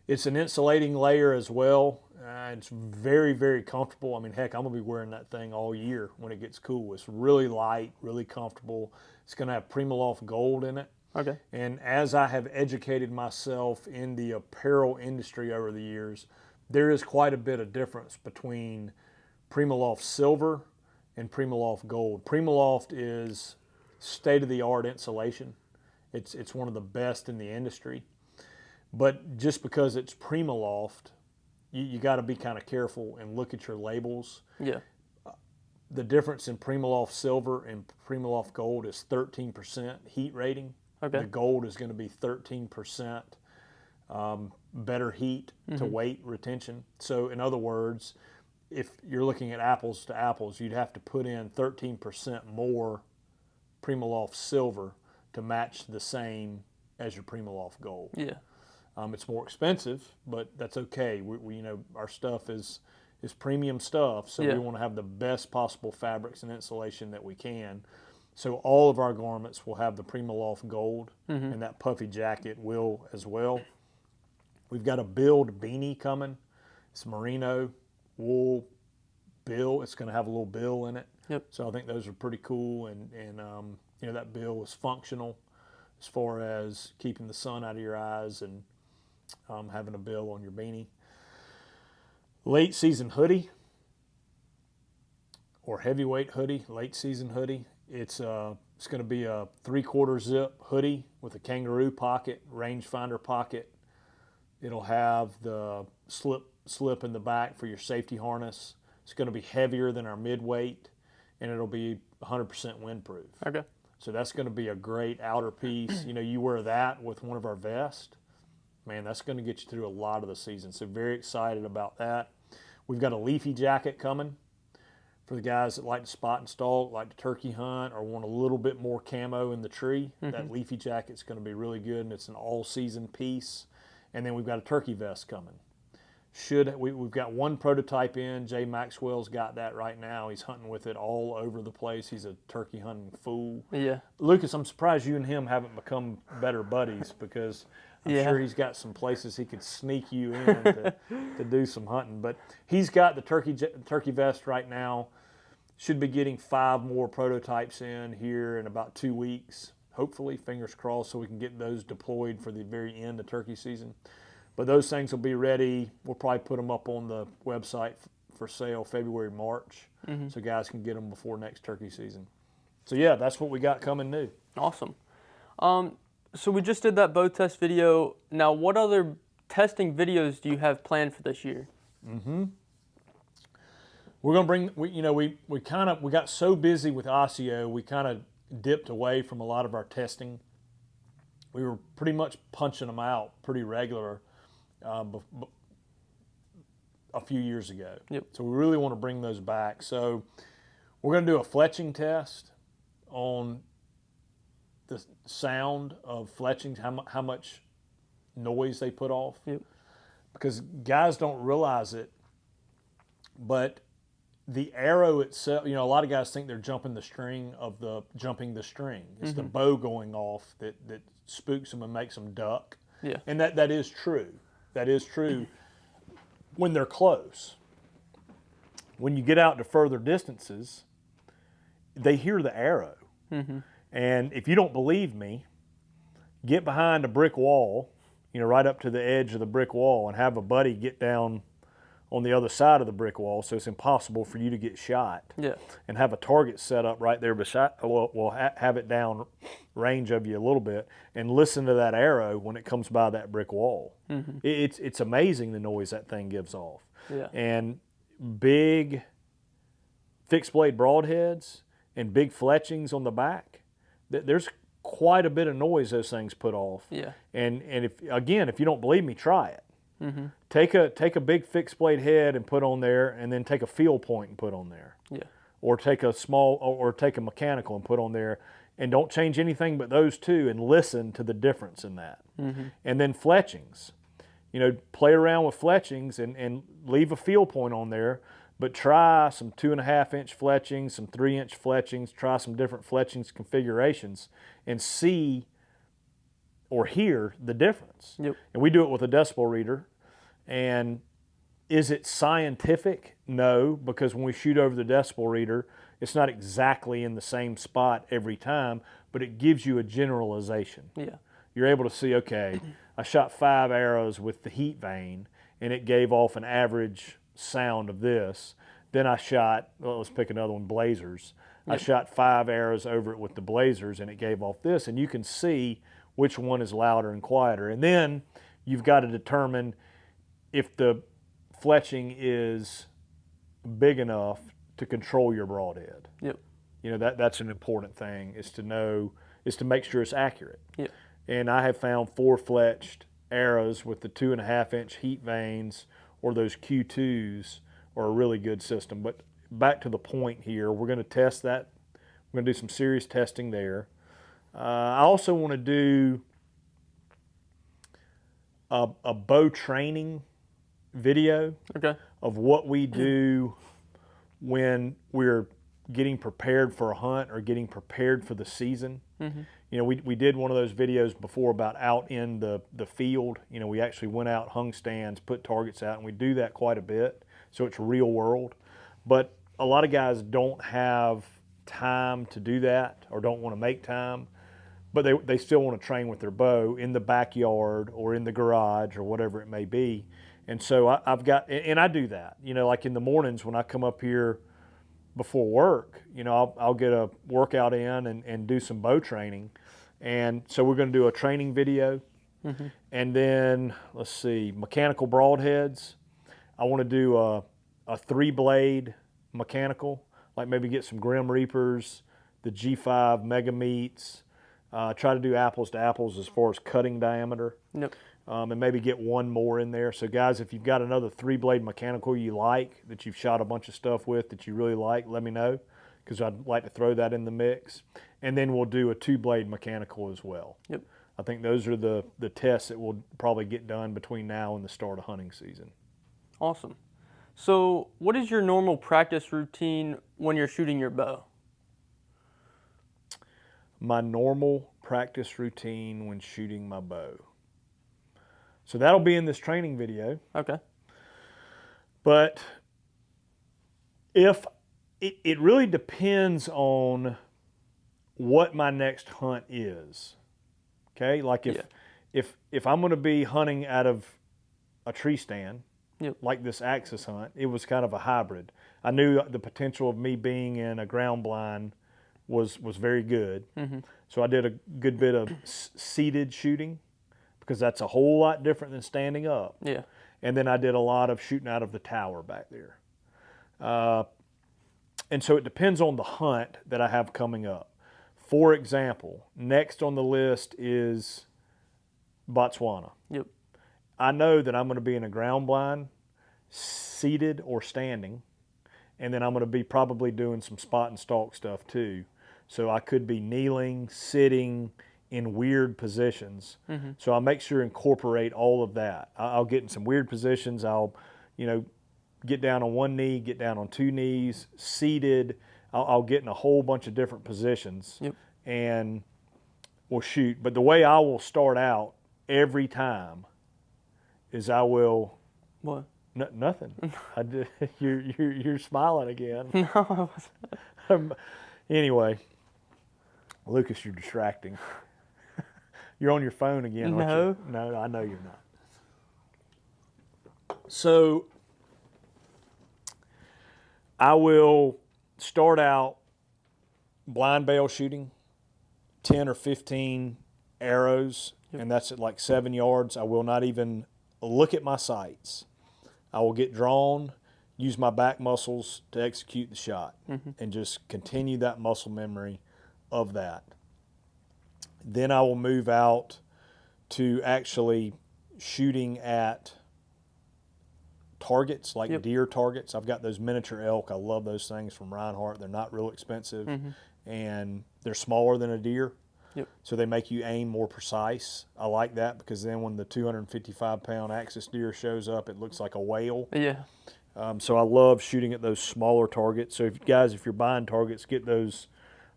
It's an insulating layer as well. It's very, very comfortable. I mean, heck, I'm going to be wearing that thing all year when it gets cool. It's really light, really comfortable. It's going to have Primaloft gold in it. Okay. And as I have educated myself in the apparel industry over the years, there is quite a bit of difference between Primaloft silver and Primaloft gold. Primaloft is state-of-the-art insulation. It's one of the best in the industry. But just because it's Primaloft you got to be kind of careful and look at your labels. Yeah. The difference in Primaloft Silver and Primaloft Gold is 13% heat rating. Okay. The gold is going to be 13% better heat to weight retention. So in other words, if you're looking at apples to apples, you'd have to put in 13% more Primaloft Silver to match the same as your Primaloft Gold. Yeah. It's more expensive, but that's okay. We our stuff is premium stuff, so we want to have the best possible fabrics and insulation that we can. So all of our garments will have the Primaloft Gold, and that puffy jacket will as well. We've got a billed beanie coming. It's merino wool bill. It's going to have a little bill in it. Yep. So I think those are pretty cool, and that bill is functional as far as keeping the sun out of your eyes and having a bill on your beanie. Late season hoodie or heavyweight hoodie, late season hoodie. It's going to be a 3/4 zip hoodie with a kangaroo pocket, rangefinder pocket. It'll have the slip in the back for your safety harness. It's going to be heavier than our midweight, and it'll be 100% windproof. Okay. So that's going to be a great outer piece. You wear that with one of our vests. Man, that's going to get you through a lot of the season. So very excited about that. We've got a leafy jacket coming for the guys that like to spot and stalk, like to turkey hunt, or want a little bit more camo in the tree. That leafy jacket's going to be really good, and it's an all-season piece. And then we've got a turkey vest coming. We've got one prototype in. Jay Maxwell's got that right now. He's hunting with it all over the place. He's a turkey hunting fool. Yeah. Lucas, I'm surprised you and him haven't become better buddies, because I'm sure he's got some places he could sneak you in to do some hunting. But he's got the turkey vest right now. Should be getting 5 more prototypes in here in about 2 weeks. Hopefully, fingers crossed, so we can get those deployed for the very end of turkey season. But those things will be ready. We'll probably put them up on the website for sale February, March, so guys can get them before next turkey season. So yeah, that's what we got coming new. Awesome. So we just did that bow test video. Now, what other testing videos do you have planned for this year? We're gonna bring. We got so busy with Osseo, we kind of dipped away from a lot of our testing. We were pretty much punching them out pretty regular a few years ago. Yep. So we really want to bring those back. So we're going to do a fletching test on the sound of fletchings, how much noise they put off. Yep. Because guys don't realize it, but the arrow itself, a lot of guys think they're jumping the string. It's the bow going off that spooks them and makes them duck. Yeah. And that is true. That is true when they're close. When you get out to further distances, they hear the arrow. And if you don't believe me, get behind a brick wall, right up to the edge of the brick wall, and have a buddy get down on the other side of the brick wall, so it's impossible for you to get shot. Yeah. And have a target set up right there beside. Have it down range of you a little bit, and listen to that arrow when it comes by that brick wall. It's amazing the noise that thing gives off. Yeah. And big fixed blade broadheads and big fletchings on the back, there's quite a bit of noise those things put off. Yeah. And if you don't believe me, try it. Take a big fixed blade head and put on there, and then take a field point and put on there. Yeah. Or take a mechanical and put on there, and don't change anything but those two, and listen to the difference in that. And then fletchings, play around with fletchings and leave a field point on there, but try some 2.5-inch fletchings, some 3-inch fletchings, try some different fletchings configurations, and see or hear the difference. Yep. And we do it with a decibel reader. And is it scientific? No, because when we shoot over the decibel reader, it's not exactly in the same spot every time, but it gives you a generalization. Yeah. You're able to see, okay, I shot 5 arrows with the heat vane, and it gave off an average sound of this. Then I shot, let's pick another one, blazers. Yep. I shot 5 arrows over it with the blazers, and it gave off this, and you can see which one is louder and quieter. And then you've got to determine if the fletching is big enough to control your broadhead. Yep. You know, that's an important thing, is to make sure it's accurate. Yep. And I have found 4-fletched arrows with the 2.5-inch heat vanes or those Q2s are a really good system. But back to the point here, we're going to test that. We're going to do some serious testing there. I also want to do a bow training video of what we do when we're getting prepared for a hunt or getting prepared for the season. You know, we did one of those videos before about out in the field. You know, we actually went out, hung stands, put targets out, and we do that quite a bit. So it's real world. But a lot of guys don't have time to do that or don't want to make time, but they still want to train with their bow in the backyard or in the garage or whatever it may be. And so I've got, and I do that, you know, like in the mornings when I come up here before work, you know, I'll get a workout in and do some bow training. And so we're going to do a training video. And then, let's see, mechanical broadheads. I want to do a 3-blade mechanical, like maybe get some Grim Reapers, the G5 Mega Meats, try to do apples to apples as far as cutting diameter. Yep. And maybe get one more in there. So guys, if you've got another 3-blade mechanical you like, that you've shot a bunch of stuff with that you really like, let me know, because I'd like to throw that in the mix. And then we'll do a 2-blade mechanical as well. Yep. I think those are the tests that we'll probably get done between now and the start of hunting season. Awesome. So what is your normal practice routine when you're shooting your bow? My normal practice routine when shooting my bow. So that'll be in this training video. Okay. But if it really depends on what my next hunt is. Okay? Like if I'm going to be hunting out of a tree stand, like this axis hunt, it was kind of a hybrid. I knew the potential of me being in a ground blind was very good. So I did a good bit of seated shooting, because that's a whole lot different than standing up. Yeah. And then I did a lot of shooting out of the tower back there. And so it depends on the hunt that I have coming up. For example, next on the list is Botswana. Yep. I know that I'm going to be in a ground blind, seated or standing, and then I'm going to be probably doing some spot and stalk stuff too. So I could be kneeling, sitting, in weird positions. So I'll make sure to incorporate all of that. I'll get in some weird positions. I'll, you know, get down on one knee, get down on 2 knees, seated. I'll get in a whole bunch of different positions and we'll shoot. But the way I will start out every time is I will. What? Nothing. I did, you're smiling again. No, I wasn't. Anyway, Lucas, you're distracting. You're on your phone again, aren't No. you? No, I know you're not. So I will start out blind bale shooting, 10 or 15 arrows, and that's at like 7 yards. I will not even look at my sights. I will get drawn, use my back muscles to execute the shot, and just continue that muscle memory of that. Then I will move out to actually shooting at targets, like deer targets. I've got those miniature elk. I love those things from Reinhardt. They're not real expensive, and they're smaller than a deer, so they make you aim more precise. I like that, because then when the 255-pound axis deer shows up, it looks like a whale. Yeah. So I love shooting at those smaller targets. So if you're buying targets, get those,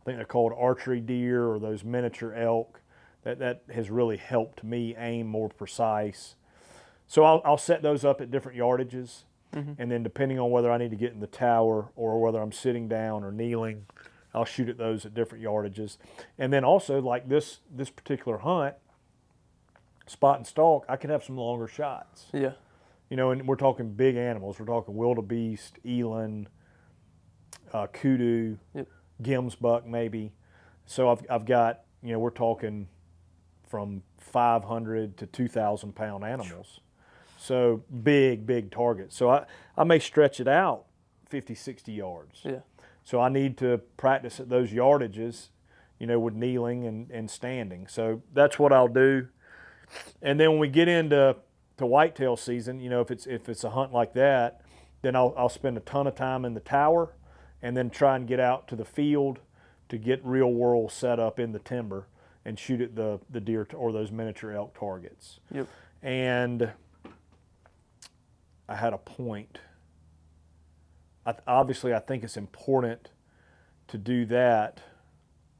I think they're called archery deer, or those miniature elk. That has really helped me aim more precise. So I'll set those up at different yardages, and then depending on whether I need to get in the tower or whether I'm sitting down or kneeling, I'll shoot at those at different yardages. And then also, like this particular hunt, spot and stalk, I can have some longer shots. Yeah. You know, and we're talking big animals. We're talking wildebeest, eland, kudu, gemsbuck maybe. So I've got, you know, we're talking from 500 to 2,000 pound animals. So big targets. So I may stretch it out 50, 60 yards. Yeah. So I need to practice at those yardages, with kneeling and standing. So that's what I'll do. And then when we get into whitetail season, if it's a hunt like that, then I'll spend a ton of time in the tower and then try and get out to the field to get real world set up in the timber and shoot at the deer or those miniature elk targets. Yep. And I had a point. Obviously, I think it's important to do that,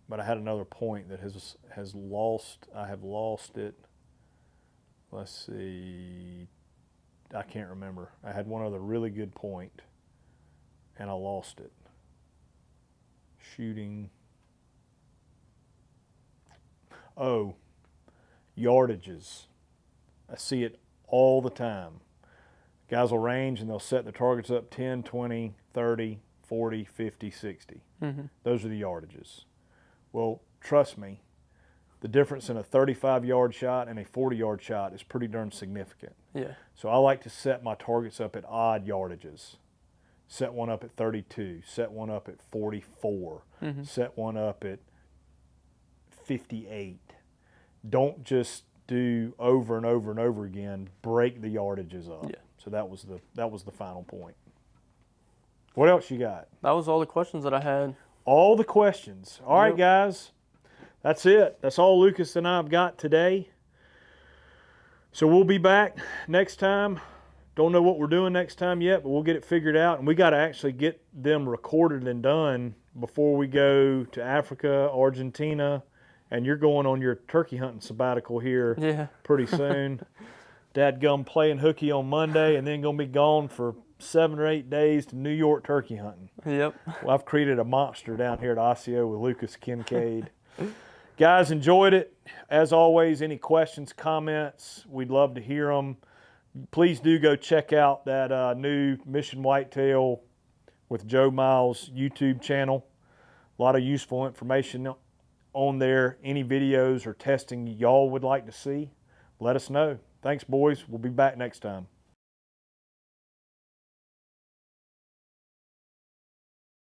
but I had another point that has lost. I have lost it. Let's see. I can't remember. I had one other really good point, and I lost it. Shooting. Oh, yardages. I see it all the time. Guys will range and they'll set the targets up 10, 20, 30, 40, 50, 60. Mm-hmm. Those are the yardages. Well, trust me, the difference in a 35-yard shot and a 40-yard shot is pretty darn significant. Yeah. So I like to set my targets up at odd yardages. Set one up at 32, set one up at 44, Mm-hmm. set one up at 58. Don't just do over and over and over again. Break the yardages up. Yeah. So that was the final point. What else you got? That was all the questions that I had. All the questions. All right, Yep. guys. That's it. That's all Lucas and I have got today. So we'll be back next time. Don't know what we're doing next time yet, but we'll get it figured out. And we got to actually get them recorded and done before we go to Africa, Argentina, and you're going on your turkey hunting sabbatical here Yeah. pretty soon. Dadgum playing hooky on Monday, and then going to be gone for 7 or 8 days to New York turkey hunting. Yep. Well, I've created a monster down here at Osseo with Lucas Kincaid. Guys, enjoyed it. As always, any questions, comments, we'd love to hear them. Please do go check out that new Mission Whitetail with Joe Miles YouTube channel. A lot of useful information on there. Any videos or testing y'all would like to see, let us know. Thanks, boys. We'll be back next time.